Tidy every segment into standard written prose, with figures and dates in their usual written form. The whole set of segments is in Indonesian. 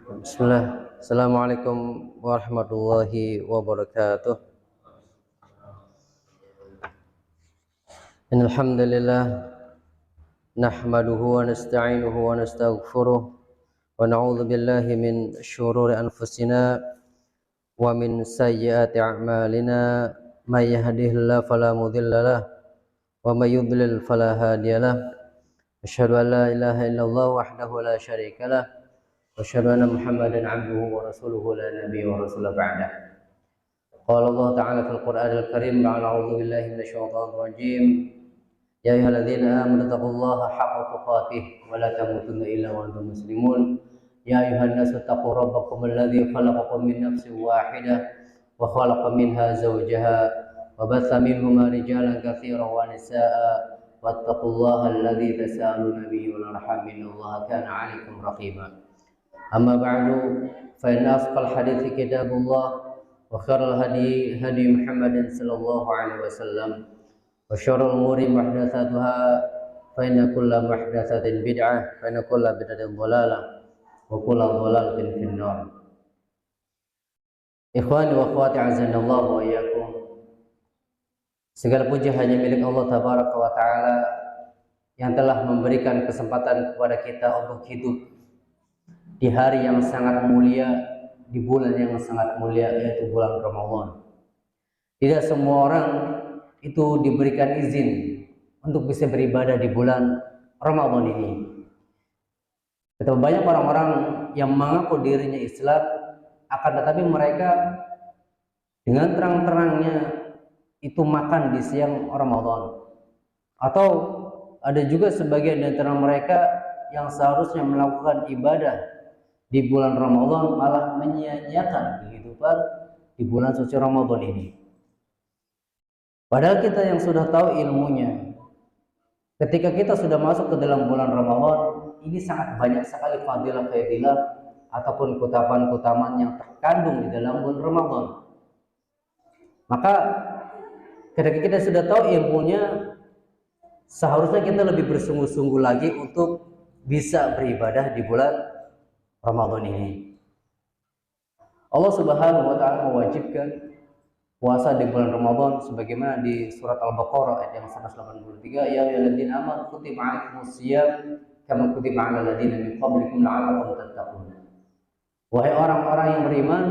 Bismillah. Assalamualaikum warahmatullahi wabarakatuh. Innal hamdalillah nahmaduhu wa nasta'inuhu wa nastaghfiruh wa na'udzu billahi min syururi anfusina wa min sayyiati a'malina may yahdihillahu fala mudilla lahu wa may yudlil fala hadiyalah. Asyhadu an la ilaha illallah wahdahu la syarika lah وأشهد أن محمدا عبده ورسوله لا نبي ورسول بعده. قال الله تعالى في القرآن الكريم بعد أعوذ بالله من الشيطان الرجيم يا أيها الذين آمنوا اتقوا الله حق تقاته ولا تموتن إلا وأنتم مسلمون يا أيها الناس اتقوا ربكم الذي خلقكم من نفس واحدة وخلق منها زوجها وبث منهما رجالا كثيرا ونساء واتقوا الله الذي تساءلون به والأرحام إن الله كان عليكم رقيبا. أما بعد فإن أصدق الحديث كتاب الله وخير الهدي هدي محمد صلى الله عليه وسلم وشر الأمور محدثاتها فإن كل محدثة بدعة فإن كل بدعة ضلالة وكل ضلالة في النار. Ikhwani wa akhwati azanallahu wa iyyakum. Segala puji hanya milik Allah tabaraka wa taala yang telah memberikan kesempatan kepada kita untuk hidup di hari yang sangat mulia, di bulan yang sangat mulia, yaitu bulan Ramadan. Tidak semua orang itu diberikan izin untuk bisa beribadah di bulan Ramadan ini. Betapa banyak orang-orang yang mengaku dirinya Islam, akan tetapi mereka dengan terang-terangnya itu makan di siang Ramadan. Atau ada juga sebagian di antara mereka yang seharusnya melakukan ibadah di bulan Ramadan malah menyia-nyiakan kehidupan di bulan suci Ramadan ini. Padahal kita yang sudah tahu ilmunya, ketika kita sudah masuk ke dalam bulan Ramadan, ini sangat banyak sekali fadilah-fadilah ataupun keutamaan-keutamaan yang terkandung di dalam bulan Ramadan. Maka ketika kita sudah tahu ilmunya, seharusnya kita lebih bersungguh-sungguh lagi untuk bisa beribadah di bulan Ramadan ini. Allah Subhanahu wa taala mewajibkan puasa di bulan Ramadan sebagaimana di surat Al-Baqarah ayat yang 183, ya ayyuhalladzina amanu kutiba 'alaikumus shiyam kama kutiba 'alal ladzina min qablikum la'allakum tattaqun. Wahai orang-orang yang beriman,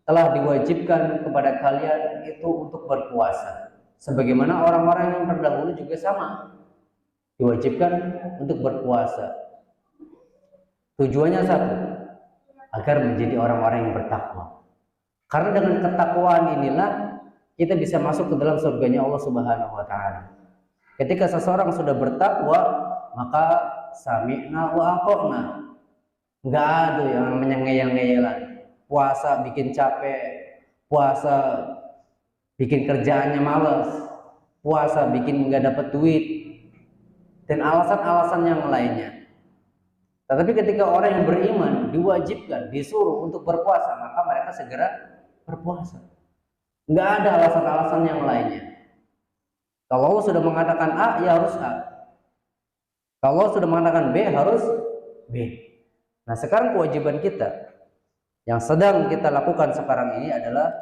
telah diwajibkan kepada kalian itu untuk berpuasa sebagaimana orang-orang yang terdahulu juga sama diwajibkan untuk berpuasa. Tujuannya satu, agar menjadi orang-orang yang bertakwa. Karena dengan ketakwaan inilah kita bisa masuk ke dalam surganya Allah Subhanahu wa taala. Ketika seseorang sudah bertakwa, maka sami'na wa ata'na. Enggak ada yang namanya ngeyel-ngeyelan. Puasa bikin capek, puasa bikin kerjaannya malas, puasa bikin enggak dapat duit, dan alasan-alasan yang lainnya. Tetapi ketika orang yang beriman diwajibkan, disuruh untuk berpuasa, maka mereka segera berpuasa. Nggak ada alasan-alasan yang lainnya. Kalau Allah sudah mengatakan A, ya harus A. Kalau Allah sudah mengatakan B, harus B. Nah, sekarang kewajiban kita yang sedang kita lakukan sekarang ini adalah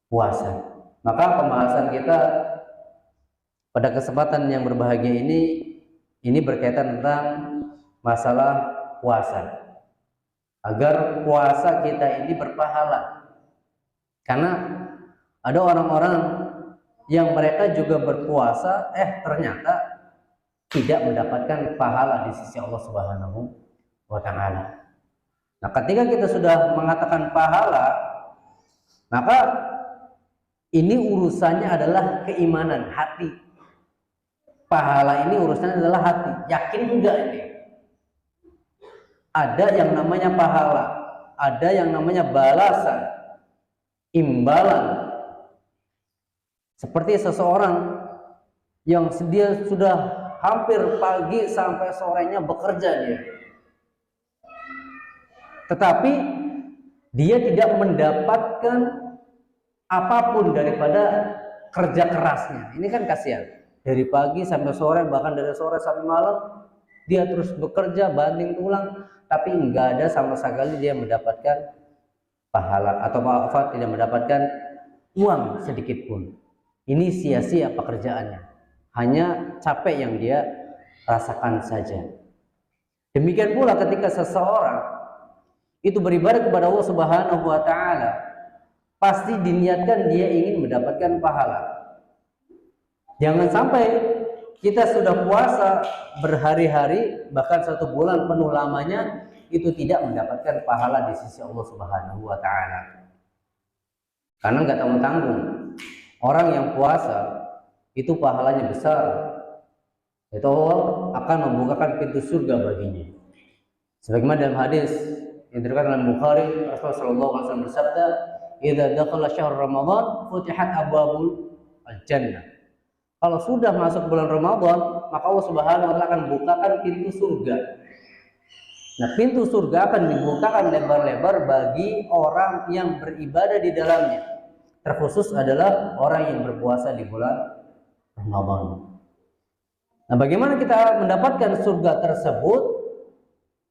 puasa. Maka pembahasan kita pada kesempatan yang berbahagia ini berkaitan tentang masalah puasa, agar puasa kita ini berpahala. Karena ada orang-orang yang mereka juga berpuasa, ternyata tidak mendapatkan pahala di sisi Allah Subhanahu wa taala. Nah, ketika kita sudah mengatakan pahala, maka ini urusannya adalah keimanan hati. Pahala ini urusannya adalah hati. Yakin enggak ini? Ada yang namanya pahala, ada yang namanya balasan, imbalan. Seperti seseorang yang dia sudah hampir pagi sampai sorenya bekerja dia, tetapi dia tidak mendapatkan apapun daripada kerja kerasnya. Ini kan kasihan. Dari pagi sampai sore, bahkan dari sore sampai malam, dia terus bekerja banting tulang, tapi enggak ada sama sekali dia mendapatkan pahala atau tidak mendapatkan uang sedikit pun. Ini sia-sia pekerjaannya, hanya capek yang dia rasakan saja. Demikian pula ketika seseorang itu beribadah kepada Allah Subhanahu wa taala, pasti diniatkan dia ingin mendapatkan pahala. Jangan sampai kita sudah puasa berhari-hari, bahkan 1 bulan penuh lamanya, itu tidak mendapatkan pahala di sisi Allah Subhanahu wa taala. Karena nggak tanggung-tanggung. Orang yang puasa itu pahalanya besar. Itu Allah akan membukakan pintu surga baginya. Sebagaimana dalam hadis yang diriwayatkan oleh Bukhari, Rasulullah sallallahu alaihi wasallam bersabda, "Idza dakhala syahr Ramadan, futihat abwabul al-jannah." Kalau sudah masuk bulan Ramadan, maka Allah Subhanahu wa taala akan bukakan pintu surga. Nah, pintu surga akan dibukakan lebar-lebar bagi orang yang beribadah di dalamnya. Terkhusus adalah orang yang berpuasa di bulan Ramadan. Nah, bagaimana kita mendapatkan surga tersebut?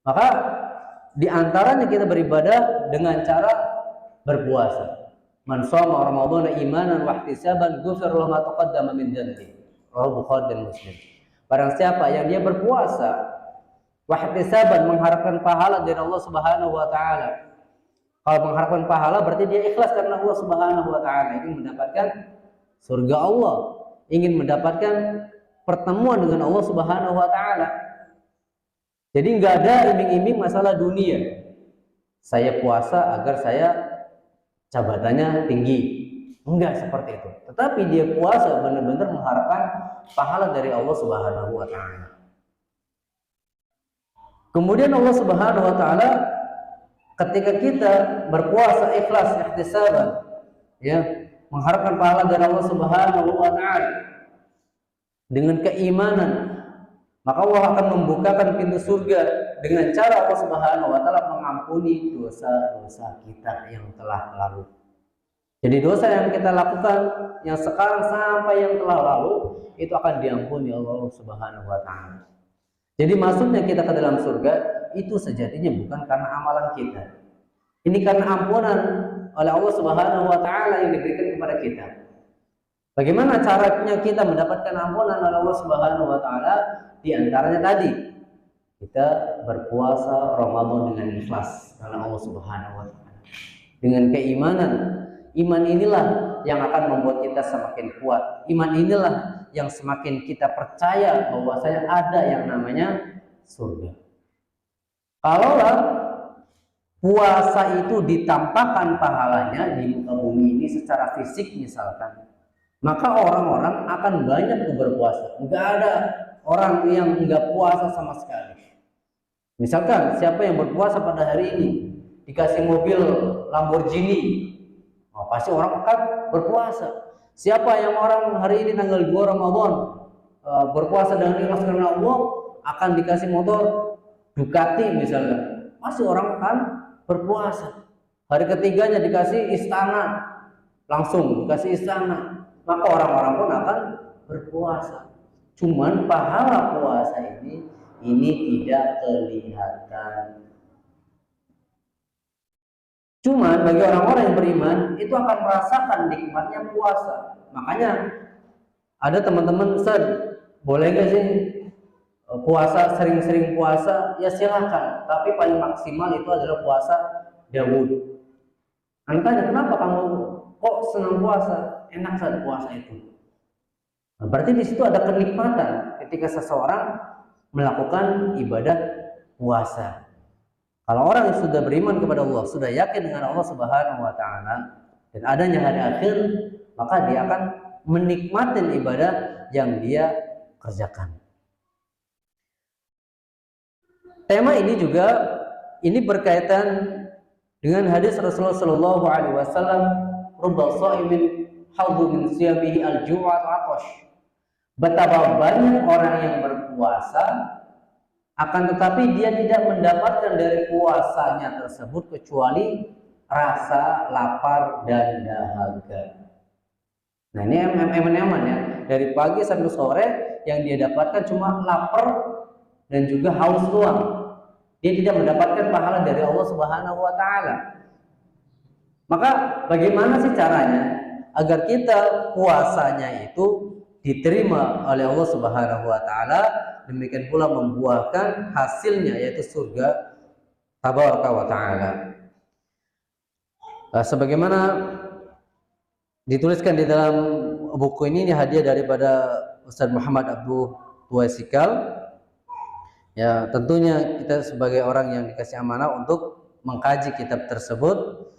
Maka di antaranya kita beribadah dengan cara berpuasa. Man shoma Ramadhana imanan wa ihtisaban ghufira lahu ma taqaddama min dhanbi. Rawahu Bukhari dan Muslim. Barang siapa yang dia berpuasa wa ihtisaban, mengharapkan pahala dari Allah Subhanahu wa taala. Kalau mengharapkan pahala berarti dia ikhlas karena Allah Subhanahu wa taala, ingin mendapatkan surga Allah, ingin mendapatkan pertemuan dengan Allah Subhanahu wa taala. Jadi nggak ada iming-iming masalah dunia. Saya puasa agar saya jabatannya tinggi. Enggak seperti itu. Tetapi dia puasa benar-benar mengharapkan pahala dari Allah Subhanahu wa taala. Kemudian Allah Subhanahu wa taala ketika kita berpuasa ikhlas ihtisaban, ya, mengharapkan pahala dari Allah Subhanahu wa taala dengan keimanan, maka Allah akan membukakan pintu surga dengan cara Allah Subhanahu wa taala mengampuni dosa-dosa kita yang telah lalu. Jadi dosa yang kita lakukan yang sekarang sampai yang telah lalu itu akan diampuni Allah Subhanahu wa taala. Jadi masuknya kita ke dalam surga itu sejatinya bukan karena amalan kita. Ini karena ampunan oleh Allah Subhanahu wa taala yang diberikan kepada kita. Bagaimana caranya kita mendapatkan ampunan oleh Allah Subhanahu wa taala? Di antaranya tadi, kita berpuasa Ramadan dengan ikhlas karena Allah Subhanahu wa taala. Dengan keimanan. Iman inilah yang akan membuat kita semakin kuat. Iman inilah yang semakin kita percaya bahwasanya ada yang namanya surga. Kalaulah puasa itu ditampakkan pahalanya di muka bumi ini secara fisik misalkan, maka orang-orang akan banyak berpuasa. Enggak ada orang yang enggak puasa sama sekali. Misalkan siapa yang berpuasa pada hari ini dikasih mobil Lamborghini, pasti orang akan berpuasa. Siapa yang orang hari ini tanggal 2 Ramadan berpuasa dengan ikhlas karena Allah akan dikasih motor Ducati misalnya, pasti orang akan berpuasa. Hari ketiganya dikasih istana, langsung dikasih istana, maka orang-orang pun akan berpuasa. Cuman pahala puasa ini tidak kelihatan. Cuman bagi orang-orang yang beriman itu akan merasakan nikmatnya puasa. Makanya ada teman-teman, Ustaz, boleh gak sih puasa, sering-sering puasa? Ya silakan, tapi paling maksimal itu adalah puasa Daud. Anda tanya, kenapa kamu kok senang puasa? Enak saat puasa itu. Nah, berarti di situ ada kenikmatan ketika seseorang melakukan ibadah puasa. Kalau orang yang sudah beriman kepada Allah, sudah yakin dengan Allah Subhanahu wa taala dan adanya hari akhir, maka dia akan menikmati ibadah yang dia kerjakan. Tema ini juga berkaitan dengan hadis Rasulullah sallallahu alaihi wasallam, "Rubba sha'imin hadhu min siyamihi al-ju'at atash." Betapa banyak orang yang berpuasa akan tetapi dia tidak mendapatkan dari puasanya tersebut kecuali rasa lapar dan dahaga. Nah, ini eman-eman ya. Dari pagi sampai sore yang dia dapatkan cuma lapar dan juga haus uang. Dia tidak mendapatkan pahala dari Allah Subhanahu wa taala. Maka bagaimana sih caranya agar kita puasanya itu diterima oleh Allah Subhanahu wa taala, demikian pula membuahkan hasilnya yaitu surga tabaraka wa taala. Sebagaimana dituliskan di dalam buku ini hadiah daripada Ustaz Muhammad Abdul Tuwaisikal. Ya, tentunya kita sebagai orang yang dikasih amanah untuk mengkaji kitab tersebut.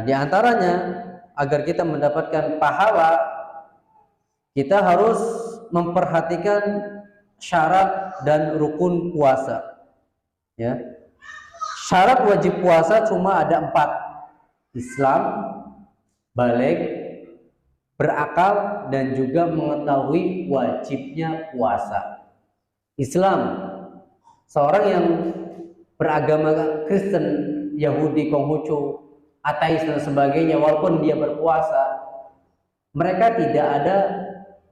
Di antaranya agar kita mendapatkan pahala, kita harus memperhatikan syarat dan rukun puasa. Ya, syarat wajib puasa cuma ada 4: Islam, baligh, berakal, dan juga mengetahui wajibnya puasa. Islam, seorang yang beragama Kristen, Yahudi, Konghucu, ateis dan sebagainya, walaupun dia berpuasa, mereka tidak ada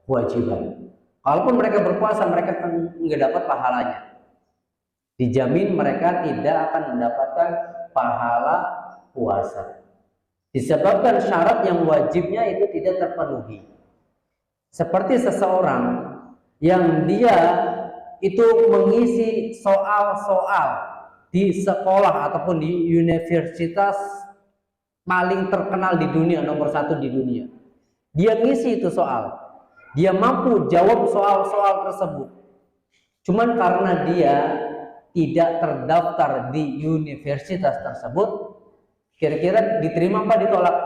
kewajiban. Kalaupun mereka berpuasa, mereka tidak dapat pahalanya. Dijamin mereka tidak akan mendapatkan pahala puasa. Disebabkan syarat yang wajibnya itu tidak terpenuhi. Seperti seseorang yang dia itu mengisi soal-soal di sekolah ataupun di universitas paling terkenal di dunia, nomor 1 di dunia. Dia ngisi itu soal, dia mampu jawab soal-soal tersebut. Cuman karena dia tidak terdaftar di universitas tersebut, kira-kira diterima apa ditolak?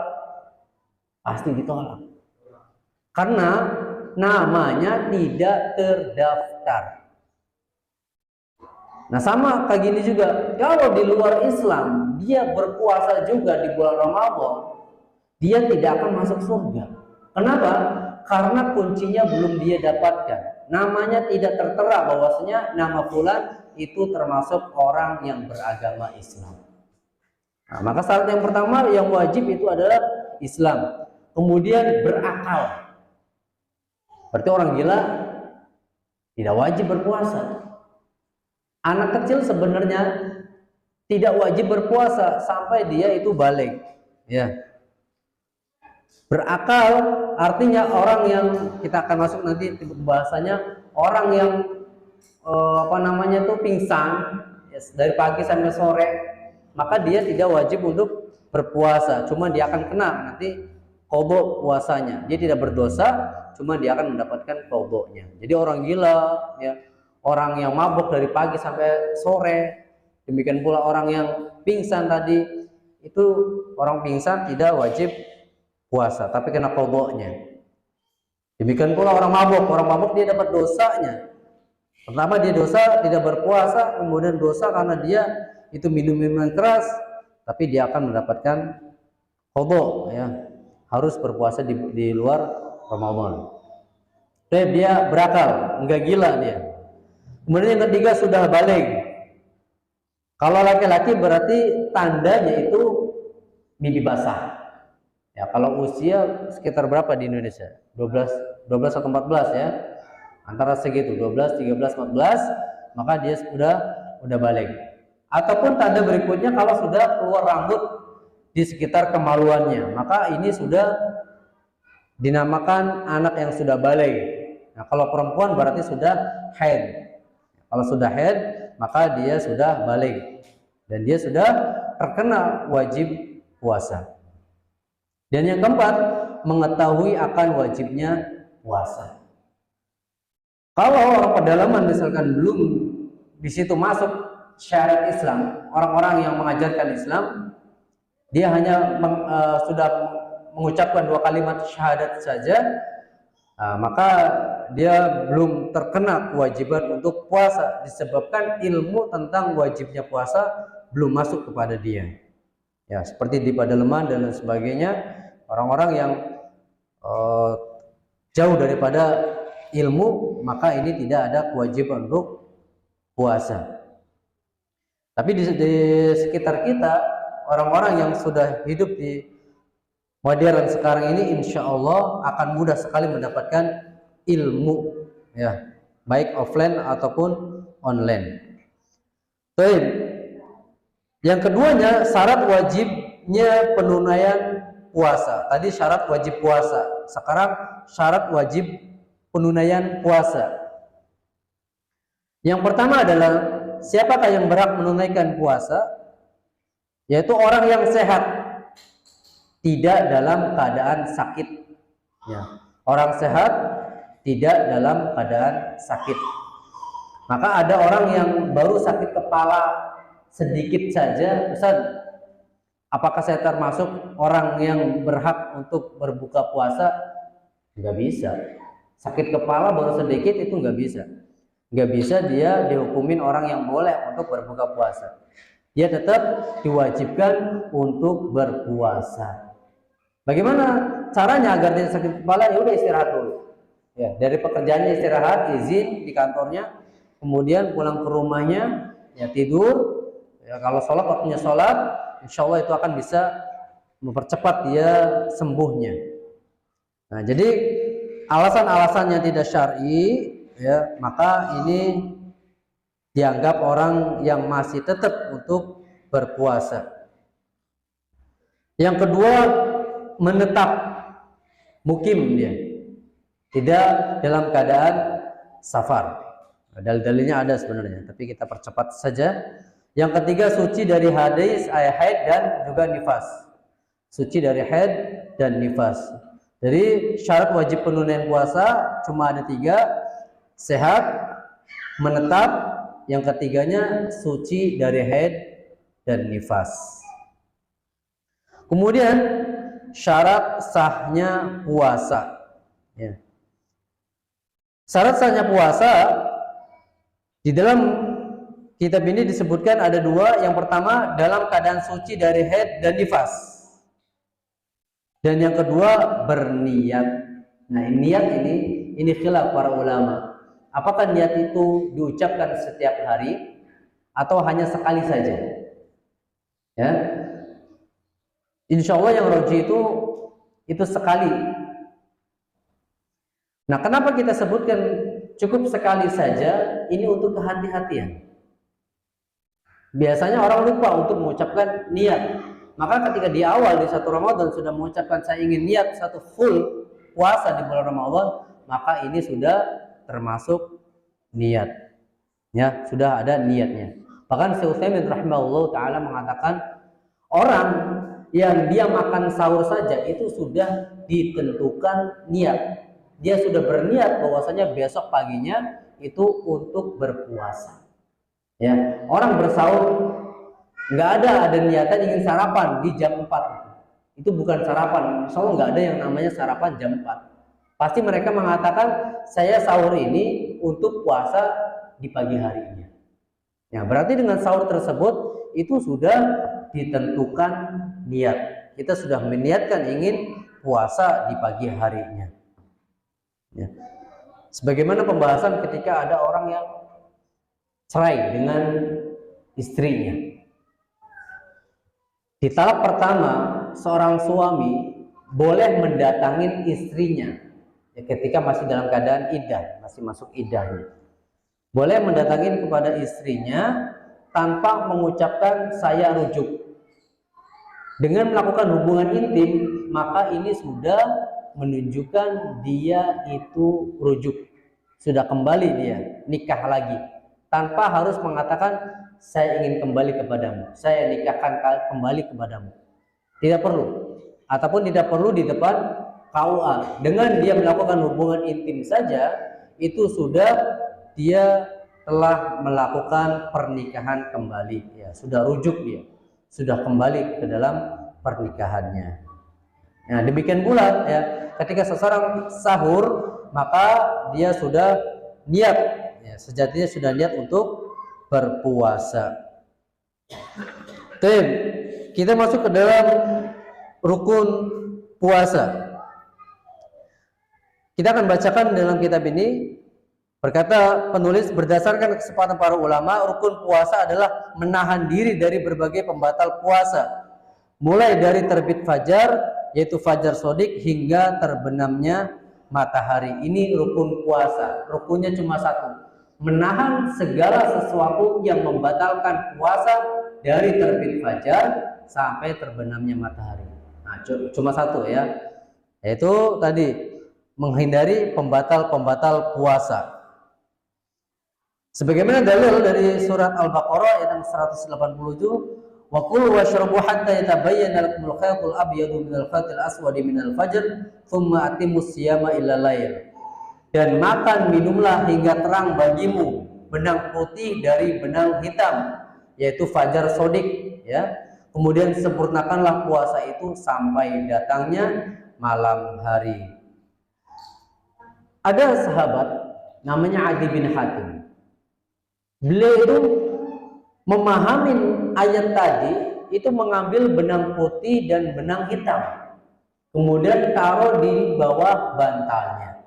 Pasti ditolak. Karena namanya tidak terdaftar. Nah, sama kayak gini juga, kalau di luar Islam dia berpuasa juga di bulan Ramadan, dia tidak akan masuk surga. Kenapa? Karena kuncinya belum dia dapatkan. Namanya tidak tertera bahwasanya nama fulan itu termasuk orang yang beragama Islam. Nah, maka syarat yang pertama yang wajib itu adalah Islam. Kemudian berakal. Berarti orang gila tidak wajib berpuasa. Anak kecil sebenarnya tidak wajib berpuasa sampai dia itu baligh. Ya. Berakal artinya orang yang, kita akan masuk nanti bahasanya, orang yang pingsan dari pagi sampai sore, maka dia tidak wajib untuk berpuasa, cuma dia akan kena nanti qadha puasanya. Dia tidak berdosa, cuma dia akan mendapatkan qadhanya. Jadi orang gila, ya, orang yang mabuk dari pagi sampai sore, demikian pula orang yang pingsan tadi, itu orang pingsan tidak wajib puasa, tapi kena qadhanya. Demikian pula orang mabuk dia dapat dosanya. Pertama dia dosa tidak berpuasa, kemudian dosa karena dia itu minum minuman keras, tapi dia akan mendapatkan qadha, ya, harus berpuasa di luar Ramadan. Dia berakal, enggak gila dia. Kemudian yang ketiga sudah baligh. Kalau laki-laki berarti tandanya itu mimpi basah. Ya, kalau usia sekitar berapa di Indonesia? 12 atau 14 ya. Antara segitu, 12, 13, 14, maka dia udah baligh. Ataupun tanda berikutnya kalau sudah keluar rambut di sekitar kemaluannya, maka ini sudah dinamakan anak yang sudah baligh. Nah, kalau perempuan berarti sudah haid. Kalau sudah haid, maka dia sudah baligh dan dia sudah terkena wajib puasa. Dan yang keempat, mengetahui akan wajibnya puasa. Kalau orang pedalaman misalkan belum di situ masuk syariat Islam, orang-orang yang mengajarkan Islam, dia hanya sudah mengucapkan 2 kalimat syahadat saja, maka dia belum terkena kewajiban untuk puasa, disebabkan ilmu tentang wajibnya puasa belum masuk kepada dia. Ya, seperti di pedalaman dan lain sebagainya, orang-orang yang jauh daripada ilmu, maka ini tidak ada kewajiban untuk puasa. Tapi di sekitar kita, orang-orang yang sudah hidup di modern sekarang ini, insya Allah akan mudah sekali mendapatkan ilmu, ya, baik offline ataupun online. Baik. Yang keduanya syarat wajibnya penunaian puasa. Tadi syarat wajib puasa. Sekarang syarat wajib penunaian puasa. Yang pertama adalah siapakah yang berhak menunaikan puasa? Yaitu orang yang sehat, tidak dalam keadaan sakit. Ya. Orang sehat tidak dalam keadaan sakit. Maka ada orang yang baru sakit kepala sedikit saja, Ustaz, apakah saya termasuk orang yang berhak untuk berbuka puasa? Nggak bisa. Sakit kepala baru sedikit itu nggak bisa. Nggak bisa dia dihukumin orang yang boleh untuk berbuka puasa. Dia tetap diwajibkan untuk berpuasa. Bagaimana caranya agar dia sakit kepala? Ya udah istirahat dulu. Ya, dari pekerjaannya istirahat, izin di kantornya, kemudian pulang ke rumahnya, ya tidur. Ya, kalau sholat waktunya sholat, insya Allah itu akan bisa mempercepat dia sembuhnya. Nah, jadi alasan-alasannya tidak syar'i, ya, maka ini dianggap orang yang masih tetap untuk berpuasa. Yang kedua, menetap mukim dia, tidak dalam keadaan safar. Dalil-dalilnya ada sebenarnya, tapi kita percepat saja. Yang ketiga, suci dari haid dan juga nifas. Suci dari haid dan nifas. Jadi syarat wajib penunaian puasa cuma ada 3: sehat, menetap, yang ketiganya suci dari haid dan nifas. Kemudian syarat sahnya puasa. Ya. Syarat sahnya puasa di dalam kitab ini disebutkan ada 2. Yang pertama, dalam keadaan suci dari haid dan nifas. Dan yang kedua, berniat. Nah, niat ini khilaf para ulama. Apakah niat itu diucapkan setiap hari atau hanya sekali saja? Ya. Insya Allah yang rajih itu sekali. Nah, kenapa kita sebutkan cukup sekali saja? Ini untuk kehati-hatian. Biasanya orang lupa untuk mengucapkan niat. Maka ketika di awal di 1 Ramadan sudah mengucapkan saya ingin niat 1 full puasa di bulan Ramadan, maka ini sudah termasuk niat. Ya, sudah ada niatnya. Bahkan Syekh Utsaimin rahimahullah taala mengatakan orang yang dia makan sahur saja itu sudah ditentukan niat. Dia sudah berniat bahwasanya besok paginya itu untuk berpuasa. Ya, orang bersahur nggak ada niatan ingin sarapan di jam 4. Itu bukan sarapan. Soalnya nggak ada yang namanya sarapan jam 4. Pasti mereka mengatakan saya sahur ini untuk puasa di pagi harinya. Ya, berarti dengan sahur tersebut itu sudah ditentukan niat. Kita sudah meniatkan ingin puasa di pagi harinya. Ya. Sebagaimana pembahasan ketika ada orang yang cerai dengan istrinya. Di talak pertama, seorang suami boleh mendatangi istrinya. Ya, ketika masih dalam keadaan iddah, masih masuk iddahnya, boleh mendatangi kepada istrinya tanpa mengucapkan saya rujuk. Dengan melakukan hubungan intim, maka ini sudah menunjukkan dia itu rujuk, sudah kembali dia nikah lagi, tanpa harus mengatakan saya ingin kembali kepadamu, saya nikahkan kembali kepadamu. Tidak perlu, ataupun tidak perlu di depan KUA. Dengan dia melakukan hubungan intim saja, itu sudah dia telah melakukan pernikahan kembali. Ya, sudah rujuk dia, sudah kembali ke dalam pernikahannya. Nah, demikian pula ya, ketika seseorang sahur, maka dia sudah niat, ya, sejatinya sudah niat untuk berpuasa. Tim, kita masuk ke dalam rukun puasa. Kita akan bacakan dalam kitab ini, berkata penulis, berdasarkan kesepakatan para ulama, rukun puasa adalah menahan diri dari berbagai pembatal puasa, mulai dari terbit fajar, yaitu fajar sodik, hingga terbenamnya matahari. Ini rukun puasa. Rukunnya cuma 1, menahan segala sesuatu yang membatalkan puasa dari terbit fajar sampai terbenamnya matahari. Nah, cuma satu ya, yaitu tadi menghindari pembatal-pembatal puasa. Sebagaimana dalil dari surat Al-Baqarah ayat 187, wa kulu washrabu hatta yatabayyana lakumul khaytul abyadu minal khaytil aswadi minal fajr, thumma atimmus siyama ila lail. Dan makan minumlah hingga terang bagimu benang putih dari benang hitam, yaitu fajar sodik, ya. Kemudian sempurnakanlah puasa itu sampai datangnya malam hari. Ada sahabat namanya Adi bin Hatim. Beliau itu memahami ayat tadi itu mengambil benang putih dan benang hitam, kemudian taruh di bawah bantalnya.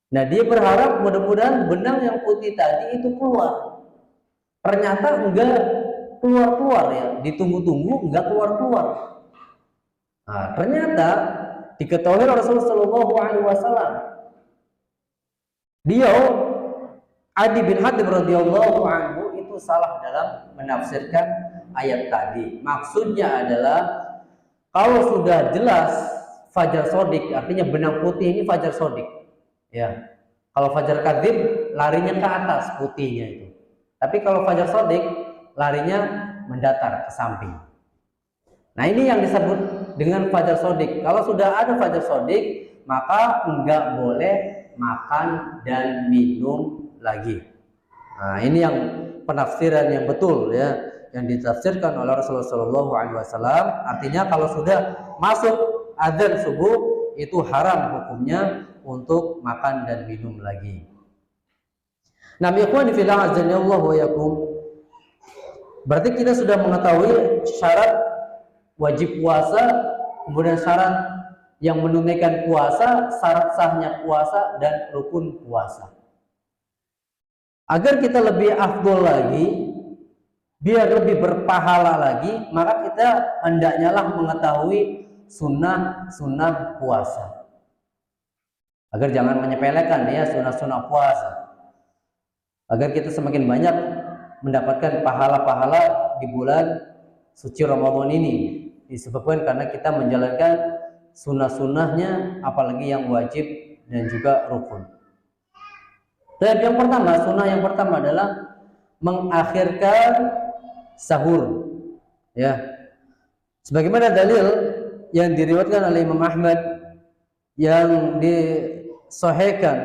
Nah, dia berharap mudah-mudahan benang yang putih tadi itu keluar. Ternyata enggak keluar-keluar ya, ditunggu-tunggu enggak keluar-keluar. Nah, ternyata diketahui Rasulullah SAW, dia Adi bin Hatim radhiyallahu anhu itu salah dalam menafsirkan ayat tadi. Maksudnya adalah kalau sudah jelas fajar sodik, artinya benang putih ini fajar sodik. Ya, kalau fajar kadzib larinya ke atas putihnya itu. Tapi kalau fajar sodik larinya mendatar ke samping. Nah, ini yang disebut dengan fajar sodik. Kalau sudah ada fajar sodik, maka enggak boleh makan dan minum lagi. Nah, ini yang penafsiran yang betul ya, yang ditafsirkan oleh Rasulullah SAW. Artinya kalau sudah masuk adzan subuh itu haram hukumnya untuk makan dan minum lagi. Nah, ikhwan fillah azanillahu wa yakum. Berarti kita sudah mengetahui syarat wajib puasa, kemudian syarat yang menunaikan puasa, syarat sahnya puasa dan rukun puasa. Agar kita lebih afdol lagi, biar lebih berpahala lagi, maka kita hendaknya lah mengetahui sunnah-sunnah puasa. Agar jangan menyepelekan ya sunnah-sunnah puasa. Agar kita semakin banyak mendapatkan pahala-pahala di bulan suci Ramadan ini. Disebabkan karena kita menjalankan sunnah-sunnahnya, apalagi yang wajib dan juga rukun. Dan yang pertama, sunnah yang pertama adalah mengakhirkan sahur. Ya. Sebagaimana dalil yang diriwayatkan oleh Imam Ahmad yang disahihkan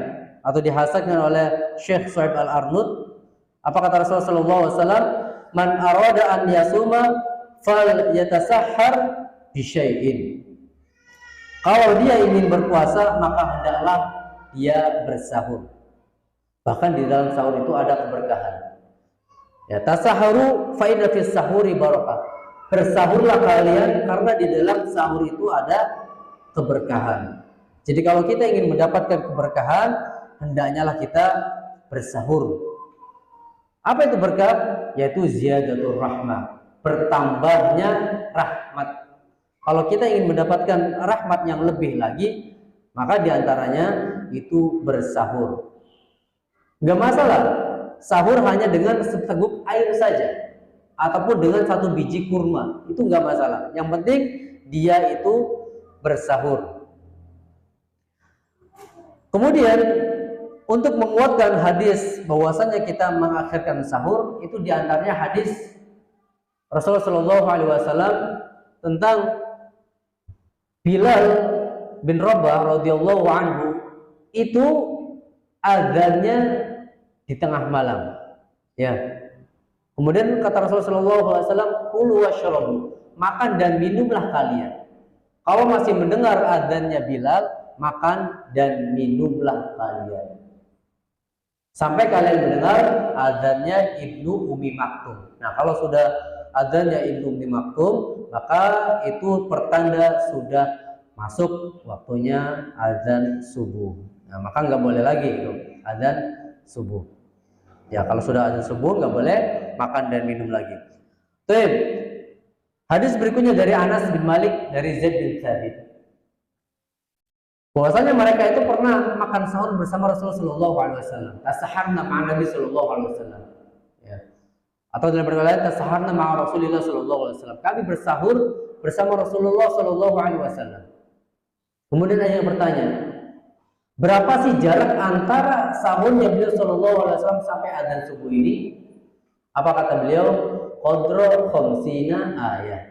atau dihasankan oleh Syekh Shu'aib Al-Arnud, apa kata Rasulullah SAW? Man arada an yasuma fal yatasahhar bi syai'in. Kalau dia ingin berpuasa, maka hendaklah dia bersahur. Bahkan di dalam sahur itu ada keberkahan. Ya, tasaharu fa inna fis sahuri barakah. Bersahurlah kalian karena di dalam sahur itu ada keberkahan. Jadi kalau kita ingin mendapatkan keberkahan, hendaknya lah kita bersahur. Apa itu berkah? Yaitu ziyadatul rahmah, bertambahnya rahmat. Kalau kita ingin mendapatkan rahmat yang lebih lagi, maka diantaranya itu bersahur. Gak masalah, sahur hanya dengan seteguk air saja, ataupun dengan satu biji kurma, itu gak masalah. Yang penting dia itu bersahur. Kemudian untuk menguatkan hadis bahwasanya kita mengakhirkan sahur, itu diantaranya hadis Rasulullah SAW tentang Bilal bin Rabah radhiyallahu anhu, itu adzannya di tengah malam. Ya. Kemudian kata Rasulullah SAW, kulu washrabu, makan dan minumlah kalian. Kalau masih mendengar adzannya Bilal, makan dan minumlah kalian. Sampai kalian mendengar adzannya Ibnu Ummi Maktum. Nah, kalau sudah adzannya Ibnu Ummi Maktum, maka itu pertanda sudah masuk waktunya adzan subuh. Nah, maka nggak boleh lagi itu adzan subuh. Ya, kalau sudah adzan subuh nggak boleh makan dan minum lagi. Baik. Hadis berikutnya dari Anas bin Malik dari Zaid bin Thabit. Bahwasanya mereka itu pernah makan sahur bersama Rasulullah Shallallahu Alaihi Wasallam. Tasaharna ma'a Nabi Shallallahu Alaihi Wasallam. Ya. Atau dalam riwayat tasaharna ma'a Rasulillah Shallallahu Alaihi Wasallam. Kami bersahur bersama Rasulullah Shallallahu Alaihi Wasallam. Kemudian ada yang bertanya, berapa sih jarak antara sahurnya beliau Shallallahu Alaihi Wasallam sampai adzan subuh ini? Apa kata beliau? Qadra khamsina ayat.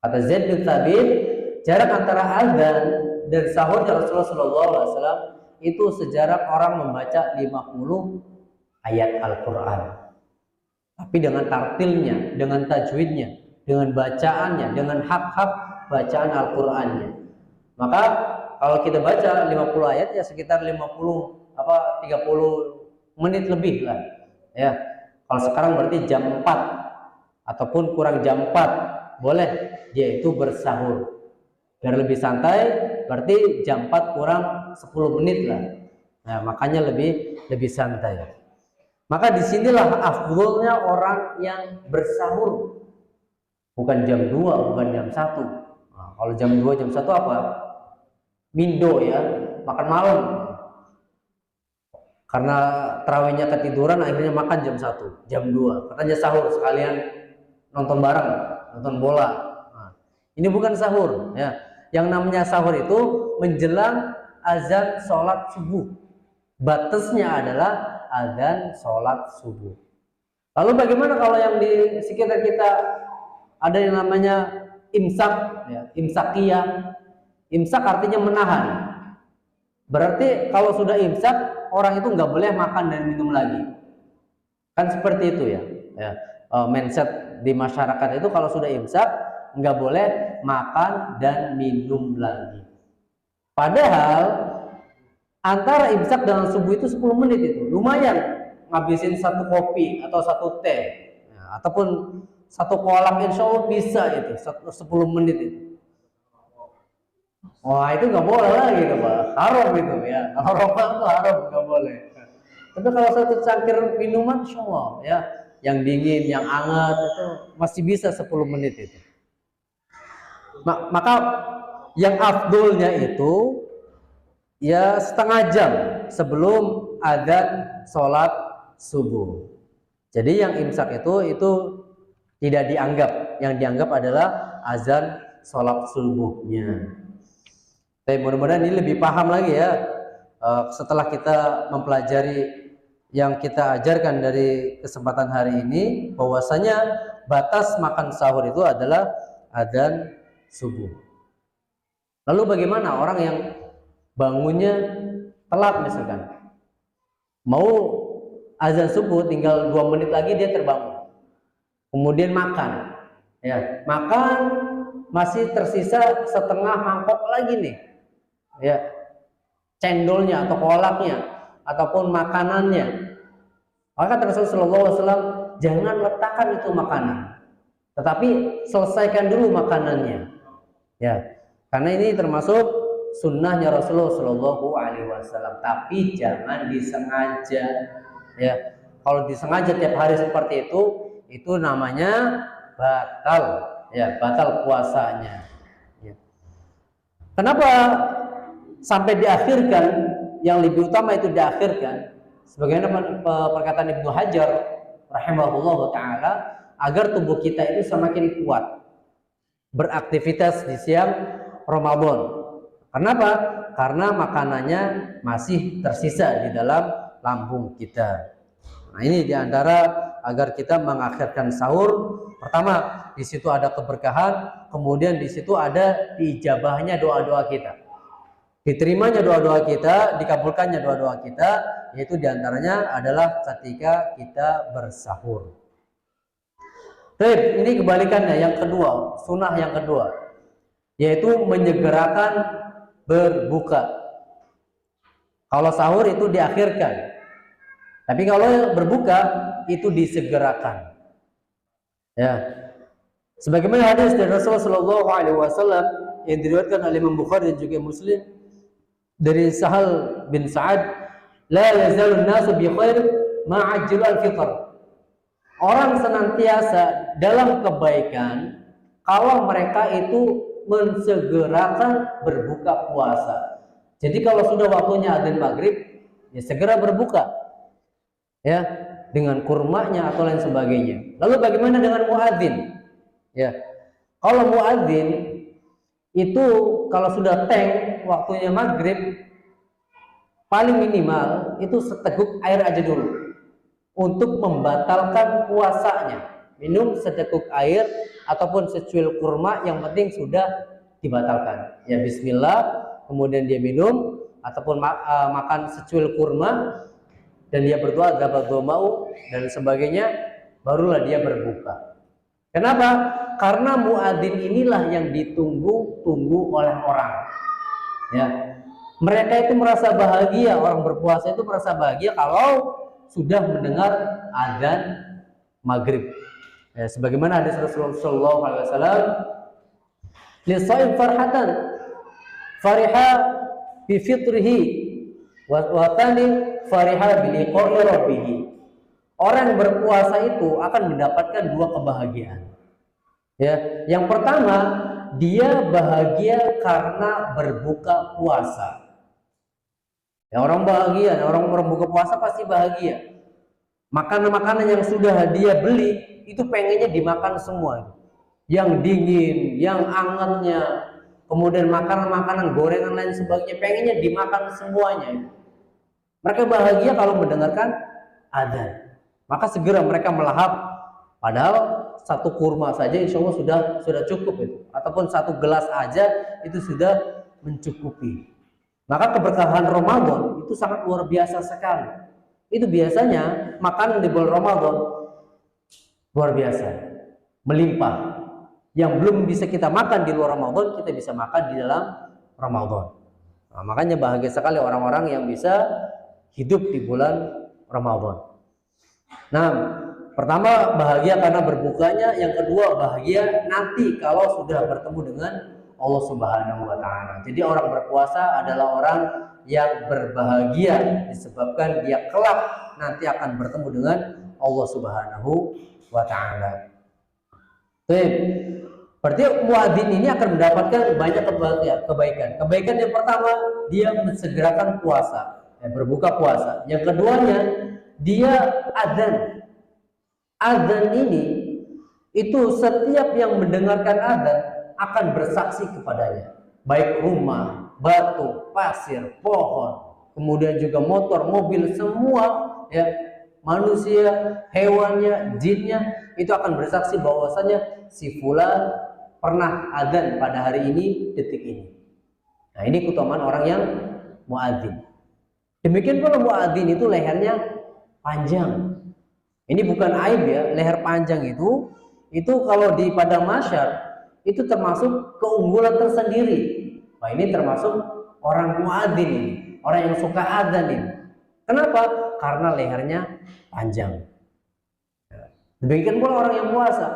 Kata Zaid bin Thabit, jarak antara adzan dan sahurnya Rasulullah Shallallahu Alaihi Wasallam itu sejarak orang membaca 50 ayat Al-Quran. Tapi dengan tartilnya, dengan tajwidnya, dengan bacaannya, dengan hak-hak bacaan Al-Qurannya. Maka kalau kita baca 50 ayat ya sekitar 30 menit lebih lah. Ya. Kalau sekarang berarti jam 4 ataupun kurang jam 4 boleh dia itu bersahur. Biar lebih santai berarti jam 4 kurang 10 menit lah. Nah, makanya lebih santai. Maka disinilah afdolnya orang yang bersahur. Bukan jam 2, bukan jam 1. Nah, kalau jam 2, jam 1 apa? Mindo ya, makan malam. Karena terawihnya ketiduran akhirnya makan jam 1, jam 2. Katanya sahur sekalian nonton bareng, nonton bola. Nah, ini bukan sahur ya. Yang namanya sahur itu menjelang azan sholat subuh. Batasnya adalah azan sholat subuh. Lalu bagaimana kalau yang di sekitar kita ada yang namanya imsak ya, imsakiyah. Imsak artinya menahan. Berarti kalau sudah imsak, orang itu nggak boleh makan dan minum lagi. Kan seperti itu ya. Mindset di masyarakat itu kalau sudah imsak nggak boleh makan dan minum lagi. Padahal antara imsak dengan subuh itu 10 menit itu lumayan ngabisin satu kopi atau satu teh ya, ataupun satu kolak, insya Allah bisa itu 10 menit itu. Wah itu nggak boleh lah gitu Pak, haram itu ya. Kalau rokok itu haram, nggak boleh. Tapi kalau satu cangkir minuman, insya Allah ya, yang dingin, yang hangat itu masih bisa 10 menit itu. Maka yang afdolnya itu ya setengah jam sebelum adzan sholat subuh. Jadi yang imsak itu tidak dianggap, yang dianggap adalah azan sholat subuhnya. Tapi mudah-mudahan ini lebih paham lagi ya setelah kita mempelajari yang kita ajarkan dari kesempatan hari ini, bahwasanya batas makan sahur itu adalah adzan subuh. Lalu bagaimana orang yang bangunnya telat misalkan, mau azan subuh tinggal 2 menit lagi dia terbangun, kemudian makan ya, makan masih tersisa setengah mangkok lagi nih ya, cendolnya atau kolaknya ataupun makanannya. Maka Rasulullah SAW jangan letakkan itu makanan, tetapi selesaikan dulu makanannya ya, karena ini termasuk sunnahnya Rasulullah Shallallahu Alaihi Wasallam. Tapi jangan disengaja ya. Kalau disengaja tiap hari seperti itu namanya batal ya, batal puasanya ya. Kenapa sampai diakhirkan? Yang lebih utama itu diakhirkan sebagaimana perkataan Ibnu Hajar rahimahullah taala, agar tubuh kita itu semakin kuat beraktivitas di siang Ramadan. Kenapa? Karena makanannya masih tersisa di dalam lambung kita. Nah, ini diantara agar kita mengakhirkan sahur. Pertama, di situ ada keberkahan, kemudian di situ ada diijabahnya doa-doa kita, diterimanya doa-doa kita, dikabulkannya doa-doa kita, yaitu diantaranya adalah ketika kita bersahur. Baik, ini kebalikannya yang kedua, sunnah yang kedua, yaitu menyegerakan berbuka. Kalau sahur itu diakhirkan, tapi kalau berbuka itu disegerakan. Ya, sebagaimana hadis dari Rasulullah Shallallahu Alaihi Wasallam yang diriwayatkan oleh Imam Bukhari dan juga Muslim dari Sahal bin Sa'ad, la yazalun nasu bi khair ma'ajjal al-fitr. Orang senantiasa dalam kebaikan kalau mereka itu mensegerakan berbuka puasa. Jadi kalau sudah waktunya adzan maghrib, ya segera berbuka, ya, dengan kurmanya atau lain sebagainya. Lalu bagaimana dengan muadzin? Ya, kalau muadzin itu kalau sudah waktunya maghrib, paling minimal itu seteguk air aja dulu untuk membatalkan puasanya. Minum seteguk air ataupun secuil kurma, yang penting sudah dibatalkan. Ya, bismillah, kemudian dia minum ataupun makan secuil kurma dan dia berdoa mau dan sebagainya, barulah dia berbuka. Kenapa? Karena muadzin inilah yang ditunggu-tunggu oleh orang. Ya, mereka itu merasa bahagia, orang berpuasa itu merasa bahagia kalau sudah mendengar adzan maghrib. Ya, sebagaimana hadis Rasulullah SAW, "Lisa'im farhatan fariha bi fitrihi wa tani fariha bi liqa'i rabbih." Orang berpuasa itu akan mendapatkan dua kebahagiaan. Ya, yang pertama, dia bahagia karena berbuka puasa. Ya, orang bahagia, orang berbuka puasa pasti bahagia. Makanan-makanan yang sudah dia beli itu pengennya dimakan semua. Yang dingin, yang hangatnya, kemudian makanan-makanan gorengan lain sebagainya, pengennya dimakan semuanya. Mereka bahagia kalau mendengarkan adzan. Maka segera mereka melahap, padahal satu kurma saja insya Allah sudah cukup itu, ataupun satu gelas aja itu sudah mencukupi. Maka keberkahan Ramadan itu sangat luar biasa sekali. Itu biasanya makanan di bulan Ramadan luar biasa, melimpah. Yang belum bisa kita makan di luar Ramadan, kita bisa makan di dalam Ramadan. Nah, makanya bahagia sekali orang-orang yang bisa hidup di bulan Ramadan. Nah, pertama bahagia karena berbukanya, yang kedua bahagia nanti kalau sudah bertemu dengan Allah Subhanahu wa Ta'ala. Jadi orang berpuasa adalah orang yang berbahagia disebabkan dia kelak nanti akan bertemu dengan Allah Subhanahu wa Ta'ala. Baik, berarti muadzin ini akan mendapatkan banyak kebaikan. Kebaikan yang pertama, dia mensegerakan puasa, berbuka puasa. Yang keduanya, dia adzan. Adzan ini itu setiap yang mendengarkan adzan akan bersaksi kepadanya, baik rumah, batu, pasir, pohon, kemudian juga motor, mobil, semua ya, manusia, hewannya, jinnya itu akan bersaksi bahwasanya si fulan pernah adzan pada hari ini, detik ini. Nah, ini keutamaan orang yang muadzin. Demikian pula muadzin itu lehernya panjang. Ini bukan aib ya, leher panjang itu kalau di padang mahsyar itu termasuk keunggulan tersendiri. Nah, ini termasuk orang muadzin ini, orang yang suka adzan ini. Kenapa? Karena lehernya panjang. Demikian pula orang yang puasa.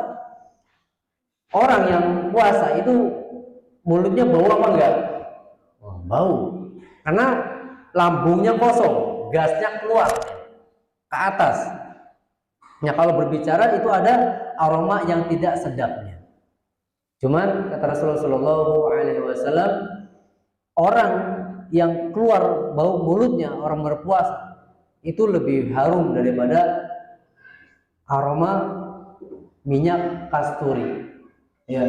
Orang yang puasa itu mulutnya bau apa enggak? Oh, bau. Karena lambungnya kosong, gasnya keluar ke atas. Ya, kalau berbicara itu ada aroma yang tidak sedapnya. Cuman kata Rasulullah SAW, orang yang keluar bau mulutnya orang berpuasa itu lebih harum daripada aroma minyak kasturi. Ya,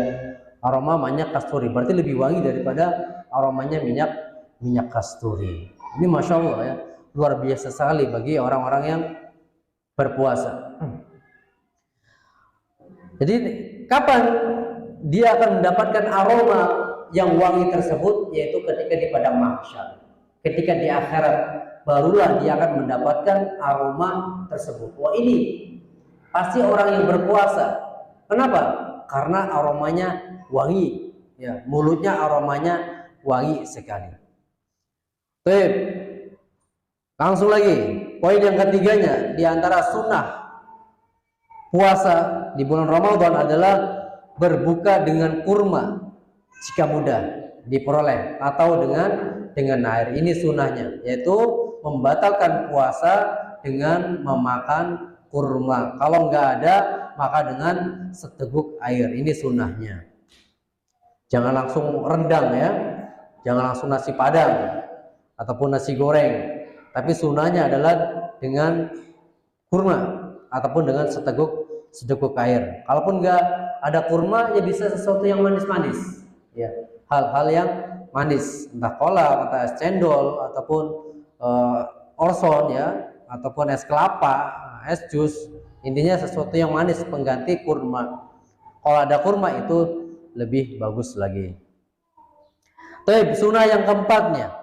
aroma minyak kasturi berarti lebih wangi daripada aromanya minyak kasturi. Ini masya Allah ya, luar biasa sekali bagi orang-orang yang berpuasa. Jadi kapan dia akan mendapatkan aroma yang wangi tersebut? Yaitu ketika di padang mahsyar, ketika di akhirat, barulah dia akan mendapatkan aroma tersebut. Wah, ini pasti orang yang berpuasa. Kenapa? Karena aromanya wangi, ya, mulutnya aromanya wangi sekali. Baik, langsung lagi poin yang ketiganya, di antara sunnah puasa di bulan Ramadan adalah berbuka dengan kurma jika mudah diperoleh atau dengan air. Ini sunnahnya, yaitu membatalkan puasa dengan memakan kurma. Kalau nggak ada, maka dengan seteguk air. Ini sunnahnya. Jangan langsung rendang ya, jangan langsung nasi padang. ataupun nasi goreng. Tapi sunnahnya adalah dengan kurma ataupun dengan sedekuk air. Kalaupun nggak ada kurma, ya bisa sesuatu yang manis-manis. Ya, hal-hal yang manis, entah kolak, entah es cendol, ataupun orson ya, ataupun es kelapa, es jus. Intinya sesuatu yang manis pengganti kurma. Kalau ada kurma itu lebih bagus lagi. Tapi sunnah yang keempatnya,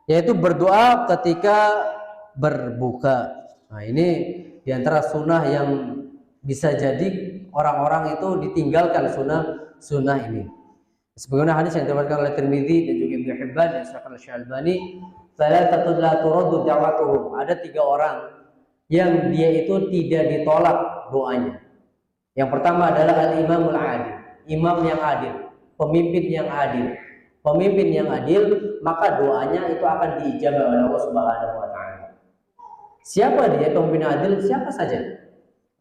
yaitu berdoa ketika berbuka. Nah, ini diantara sunnah yang bisa jadi orang-orang itu ditinggalkan sunnah ini. Sebagaimana hadis yang diriwayatkan oleh Tirmidzi dan juga Ibnu Hibban dan Sahih Al-Albani, "Thalathatun la turaddu da'watuhum." Ada 3 orang yang dia itu tidak ditolak doanya. Yang pertama adalah al-imamul adil, imam yang adil, pemimpin yang adil. Pemimpin yang adil, maka doanya itu akan diijabah oleh Allah Subhanahu wa taala. Siapa dia pemimpin adil? Siapa saja.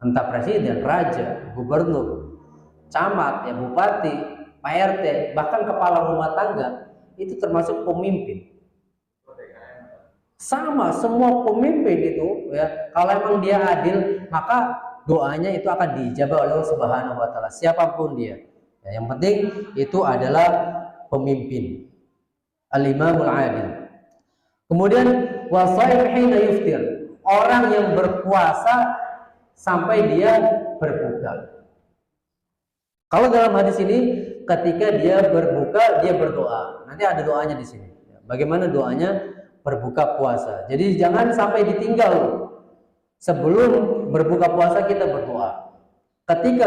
Entah presiden, raja, gubernur, camat, ya bupati, Pak RT, bahkan kepala rumah tangga, itu termasuk pemimpin. Sama, semua pemimpin itu ya, kalau emang dia adil, maka doanya itu akan diijabah oleh Allah Subhanahu wa taala, siapapun dia. Ya, yang penting itu adalah pemimpin, al-imamul adil. Kemudian wasaim hina yuftir, orang yang berpuasa sampai dia berbuka. Kalau dalam hadis ini ketika dia berbuka dia berdoa. Nanti ada doanya di sini. Bagaimana doanya berbuka puasa? Jadi jangan sampai ditinggal. Sebelum berbuka puasa kita berdoa. Ketika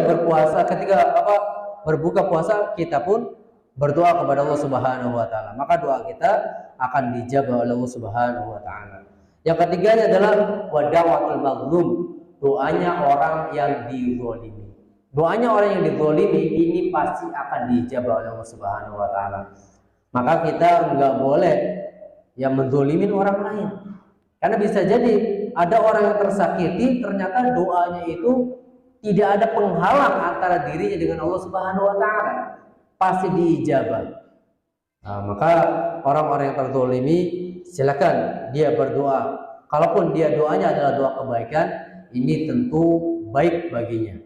berbuka puasa kita pun berdoa kepada Allah Subhanahu wa taala. Maka doa kita akan dijabah oleh Allah Subhanahu wa taala. Yang ketiganya adalah wadawatul mazlum, doanya orang yang dizalimi. Doanya orang yang dizalimi ini pasti akan dijabah oleh Allah Subhanahu wa taala. Maka kita enggak boleh yang menzalimin orang lain. Karena bisa jadi ada orang yang tersakiti, ternyata doanya itu tidak ada penghalang antara dirinya dengan Allah Subhanahu wa taala. Pasti diijabah. Nah, maka orang-orang yang terzalimi silakan dia berdoa. Kalaupun dia doanya adalah doa kebaikan, ini tentu baik baginya.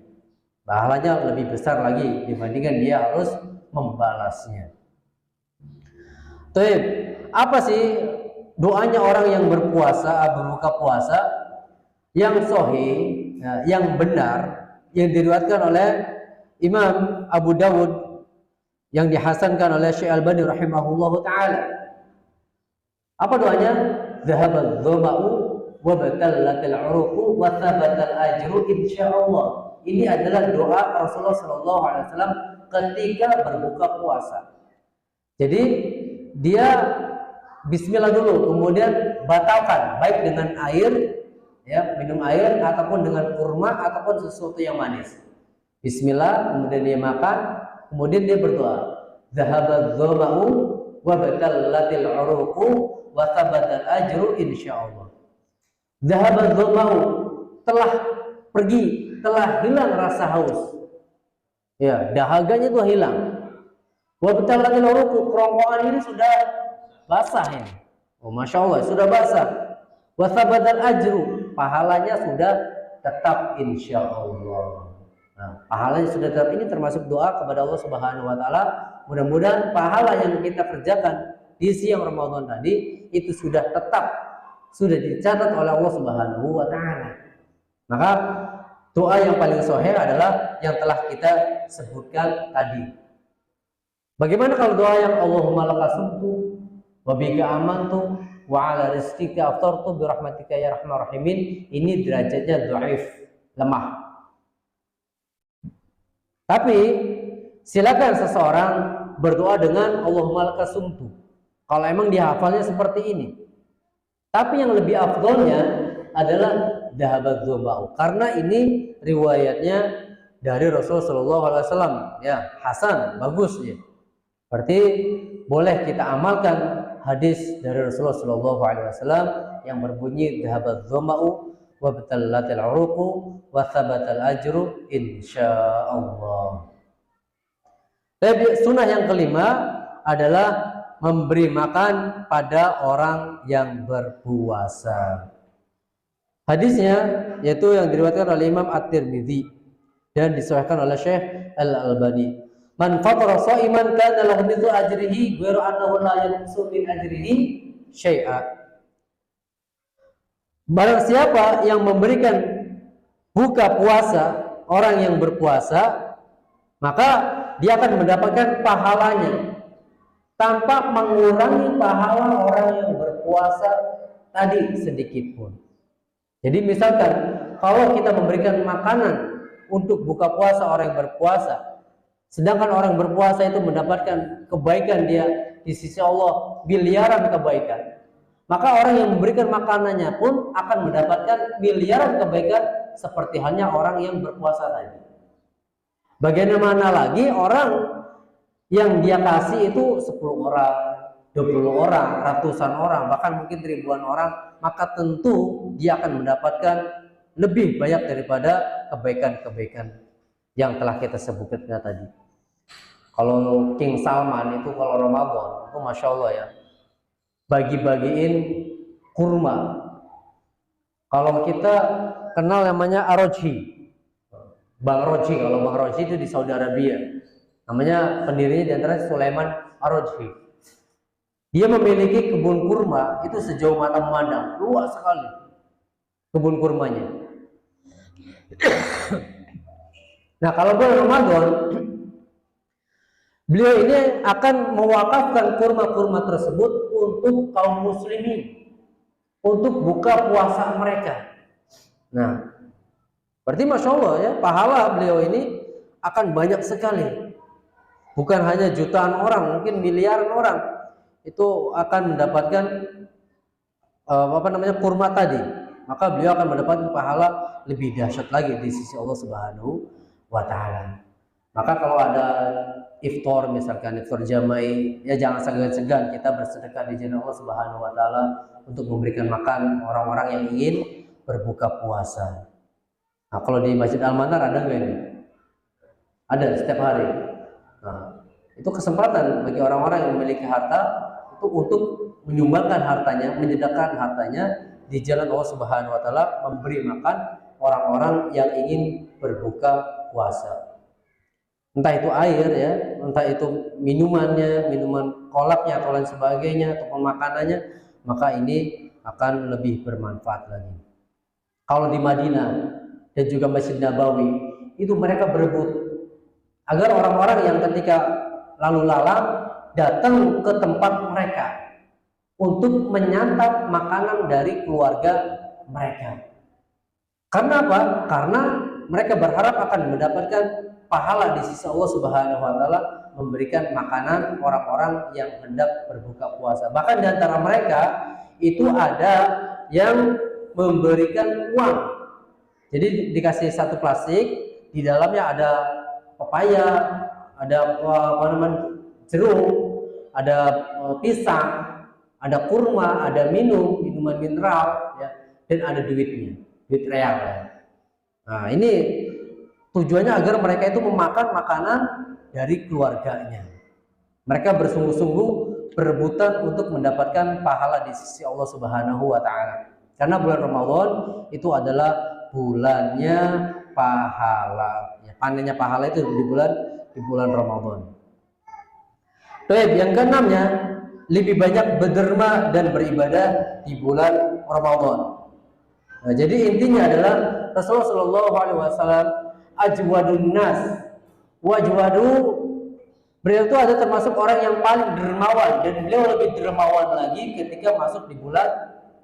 Pahalanya lebih besar lagi dibandingkan dia harus membalasnya. Baik, apa sih doanya orang yang berpuasa, berbuka puasa yang sahih, yang benar, yang diriwayatkan oleh Imam Abu Dawud, yang dihasankan oleh Syekh Albani rahimahullahu taala. Apa doanya? Dhahabadz dhama'u wa batallatil 'uruqu wa thabatal ajru insyaallah. Ini adalah doa Rasulullah sallallahu alaihi wasallam ketika berbuka puasa. Jadi dia bismillah dulu, kemudian batalkan baik dengan air, ya, minum air ataupun dengan kurma ataupun sesuatu yang manis. Bismillah, kemudian dia makan, kemudian dia berdoa. Dhahabadz dhama'u wa batallatil 'uruqu wa thabatal ajru insyaallah. Dhahabadz dhama'u, telah pergi, telah hilang rasa haus. Ya, dahaganya itu hilang. Wa batallatil 'uruqu, kerongkongan ini sudah basah ya. Oh, masya Allah, sudah basah. Wa thabatal ajru, pahalanya sudah tetap insyaallah. Nah, pahalanya sudah tetap, ini termasuk doa kepada Allah Subhanahu wa taala. Mudah-mudahan pahala yang kita kerjakan di siang Ramadan tadi itu sudah tetap, sudah dicatat oleh Allah Subhanahu wa taala. Maka doa yang paling sahih adalah yang telah kita sebutkan tadi. Bagaimana kalau doa yang Allahumma lakasumtu wa bika amantu wa ala rizqika aftartu bi rahmatika ya arhamar rahimin, ini derajatnya dhaif, lemah. Tapi silakan seseorang berdoa dengan Allahumma lakasumtu kalau emang dihafalnya seperti ini. Tapi yang lebih afdolnya adalah dhahabadz dhama'u, karena ini riwayatnya dari Rasulullah sallallahu alaihi wasallam, ya, hasan, bagus ya. Berarti boleh kita amalkan hadis dari Rasulullah sallallahu alaihi wasallam yang berbunyi dhahabadz dhama'u wa batallatil 'uruqu wa thabatal ajru insyaallah. Sunnah yang kelima adalah memberi makan pada orang yang berpuasa. Hadisnya yaitu yang diriwayatkan oleh Imam At-Tirmidzi dan disahihkan oleh Syekh Al-Albani. Man fatara sha'iman kana lahu mithlu ajrihi ghairu annahu la yanqusu min ajrihi syai'a. Barang siapa yang memberikan buka puasa orang yang berpuasa, maka dia akan mendapatkan pahalanya tanpa mengurangi pahala orang yang berpuasa tadi sedikit pun. Jadi misalkan kalau kita memberikan makanan untuk buka puasa orang yang berpuasa, sedangkan orang berpuasa itu mendapatkan kebaikan dia di sisi Allah miliaran kebaikan, maka orang yang memberikan makanannya pun akan mendapatkan miliaran kebaikan seperti halnya orang yang berpuasa tadi. Bagaimana lagi orang yang dia kasih itu 10 orang, 20 orang, ratusan orang, bahkan mungkin ribuan orang, maka tentu dia akan mendapatkan lebih banyak daripada kebaikan-kebaikan yang telah kita sebutkan tadi. Kalau King Salman itu kalau Ramadan itu Masya Allah ya, bagi-bagiin kurma. Kalau kita kenal namanya Arojhi, Bang Roji, kalau Bang Roji itu di Saudi Arabia, namanya pendirinya di antara Sulaiman Arojhi. Dia memiliki kebun kurma itu sejauh mata memandang, luas sekali kebun kurmanya. Nah, kalau bulan Ramadan, beliau ini akan mewakafkan kurma-kurma tersebut untuk kaum muslimin, untuk buka puasa mereka. Nah, berarti Masya Allah ya, pahala beliau ini akan banyak sekali. Bukan hanya jutaan orang, mungkin miliaran orang itu akan mendapatkan kurma tadi. Maka beliau akan mendapatkan pahala lebih dahsyat lagi di sisi Allah Subhanahu wa Ta'ala. Maka kalau ada iftar, misalkan iftar jamai, ya jangan segan-segan kita bersedekah di jalan Allah Subhanahu wa Ta'ala untuk memberikan makan orang-orang yang ingin berbuka puasa. Nah, kalau di Masjid Al-Manar ada nggak ini? Ada setiap hari. Nah, itu kesempatan bagi orang-orang yang memiliki harta itu untuk menyumbangkan hartanya, menyedekahkan hartanya di jalan Allah Subhanahu wa Ta'ala, memberi makan orang-orang yang ingin berbuka puasa. Entah itu air ya, entah itu minumannya, minuman kolaknya atau lain sebagainya, atau makanannya, maka ini akan lebih bermanfaat lagi. Kalau di Madinah dan juga Masjid Nabawi itu mereka berebut agar orang-orang yang ketika lalu lalang datang ke tempat mereka untuk menyantap makanan dari keluarga mereka. Karena apa? Karena mereka berharap akan mendapatkan pahala di sisi Allah Subhanahu wa Ta'ala memberikan makanan orang-orang yang hendak berbuka puasa. Bahkan di antara mereka itu ada yang memberikan uang. Jadi dikasih satu plastik, di dalamnya ada pepaya, ada jeruk, ada pisang, ada kurma, ada minuman mineral, ya, dan ada duitnya, duit real. Ya. Nah, ini tujuannya agar mereka itu memakan makanan dari keluarganya. Mereka bersungguh-sungguh berebutan untuk mendapatkan pahala di sisi Allah Subhanahu wa Ta'ala. Karena bulan Ramadan itu adalah bulannya pahala. Ya, panennya pahala itu di bulan Ramadan. Baik, yang keenamnya, lebih banyak berderma dan beribadah di bulan Ramadan. Nah, jadi intinya adalah Rasulullah Shallallahu Alaihi Wasallam ajwadun nas wajwadu, beliau itu ada termasuk orang yang paling dermawan, dan beliau lebih dermawan lagi ketika masuk di bulan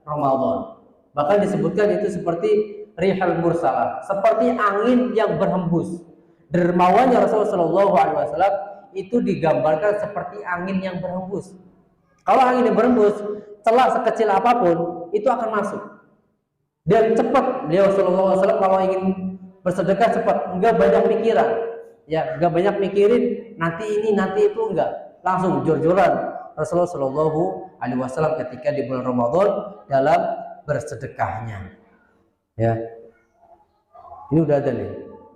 Ramadan. Bahkan disebutkan itu seperti rihal mursalah, seperti angin yang berhembus. Dermawannya Rasulullah Shallallahu Alaihi Wasallam itu digambarkan seperti angin yang berhembus. Kalau angin yang berhembus, celah sekecil apapun itu akan masuk. Dan cepat, beliau Shallallahu Alaihi Wasallam kalau ingin bersedekah cepat, enggak banyak pikiran, ya enggak banyak mikirin nanti ini nanti itu, enggak, langsung jor-joran Rasulullah Shallallahu Alaihi Wasallam ketika di bulan Ramadan dalam bersedekahnya. Ya, ini udah ada nih.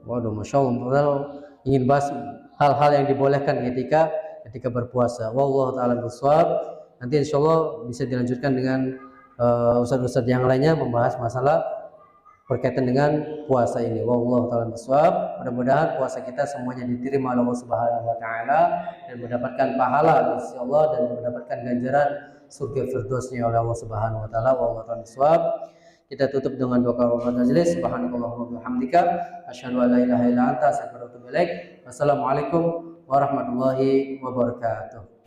Waduh, Masya Allah, padahal ingin bahas hal-hal yang dibolehkan ketika ketika berpuasa. Wallahu taala bishawab. Nanti insyaallah bisa dilanjutkan dengan ustaz-ustaz yang lainnya membahas masalah berkaitan dengan puasa ini. Wallahu taala bishawab. Mudah-mudahan puasa kita semuanya diterima oleh Allah Subhanahu wa taala dan mendapatkan pahala insyaallah dan mendapatkan ganjaran surga firdausnya oleh Allah Subhanahu wa taala. Wallahu taala bishawab. Kita tutup dengan doa kafaratul majelis. Subhanakallahumma wa bihamdika asyhadu an la ilaha illa anta astaghfiruka wa atubu ilaik. Wassalamualaikum warahmatullahi wabarakatuh.